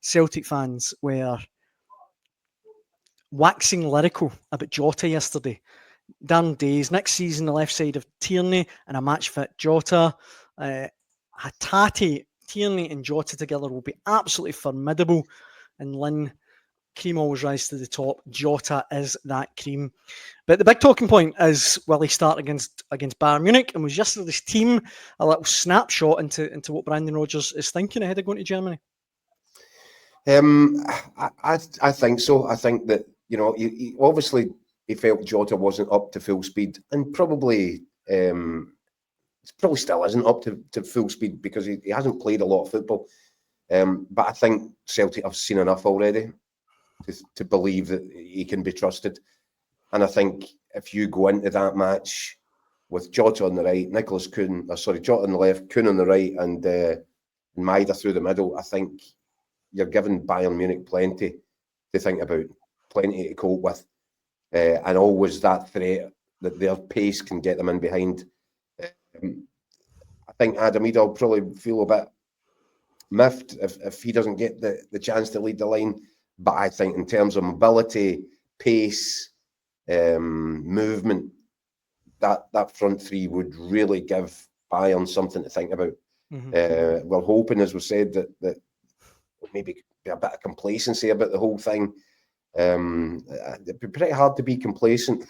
Celtic fans were waxing lyrical about Jota yesterday. Darren Days, next season, the left side of Tierney and a match-fit Jota. Hatate, Tierney and Jota together will be absolutely formidable. And Lynn, cream always rise to the top. Jota is that cream. But the big talking point is, will he start against Bayern Munich? And was yesterday's team a little snapshot into what Brendan Rodgers is thinking ahead of going to Germany? I think so. I think that, he obviously he felt Jota wasn't up to full speed, and probably still isn't up to full speed because he hasn't played a lot of football. But I think Celtic have seen enough already to believe that he can be trusted. And I think if you go into that match with Jota on the right, Jota on the left, Kuhn on the right, and Maida through the middle, I think you're giving Bayern Munich plenty to think about, plenty to cope with. And always that threat that their pace can get them in behind. I think Adam Idah will probably feel a bit miffed if he doesn't get the chance to lead the line. But I think in terms of mobility, pace, movement, that front three would really give Bayern something to think about. Mm-hmm. We're hoping, as we said, that maybe be a bit of complacency about the whole thing. It'd be pretty hard to be complacent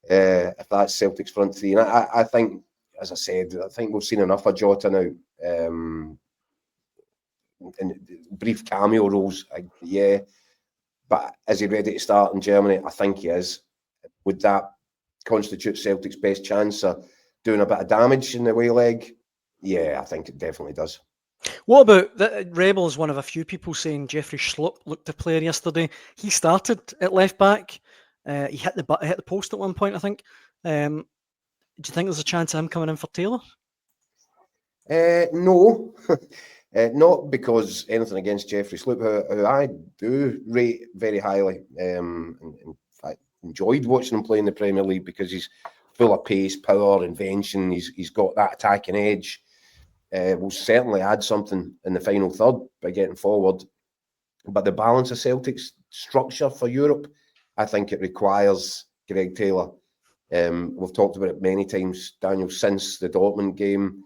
if that's Celtic's front three. And I think, as I said, I think we've seen enough of Jota now. In brief cameo roles, yeah. But is he ready to start in Germany? I think he is. Would that constitute Celtic's best chance of doing a bit of damage in the away leg? Yeah, I think it definitely does. What about Rebel is one of a few people saying Jeffrey Schlupp looked a player yesterday. He started at left back. He hit the post at one point, I think. Do you think there's a chance of him coming in for Taylor? No, not because anything against Jeffrey Schlupp, who I do rate very highly. In fact, enjoyed watching him play in the Premier League because he's full of pace, power, invention. He's got that attacking edge. Will certainly add something in the final third by getting forward. But the balance of Celtic's structure for Europe, I think it requires Greg Taylor. We've talked about it many times, Daniel, since the Dortmund game.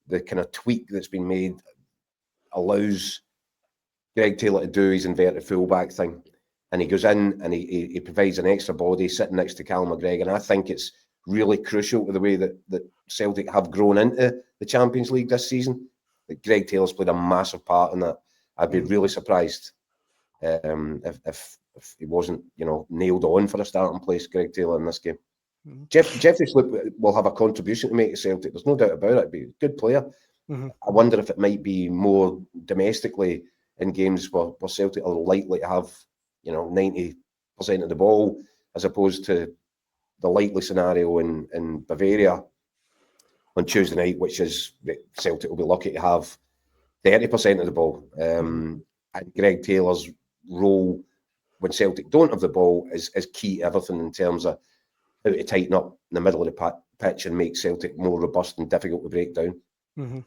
The kind of tweak that's been made allows Greg Taylor to do his inverted fullback thing. And he goes in and he provides an extra body sitting next to Cal McGregor. And I think it's really crucial to the way that Celtic have grown into the Champions League this season. That Greg Taylor's played a massive part in that. I'd be really surprised if he wasn't, nailed on for a starting place, Greg Taylor, in this game. Mm-hmm. Jeffrey Schlupp will have a contribution to make to Celtic. There's no doubt about it. He'd be a good player. Mm-hmm. I wonder if it might be more domestically in games where Celtic are likely to have, 90% of the ball, as opposed to the likely scenario in Bavaria on Tuesday night, which is Celtic will be lucky to have 30% of the ball. And Greg Taylor's role when Celtic don't have the ball is key to everything in terms of how to tighten up in the middle of the pitch and make Celtic more robust and difficult to break down. Mm-hmm.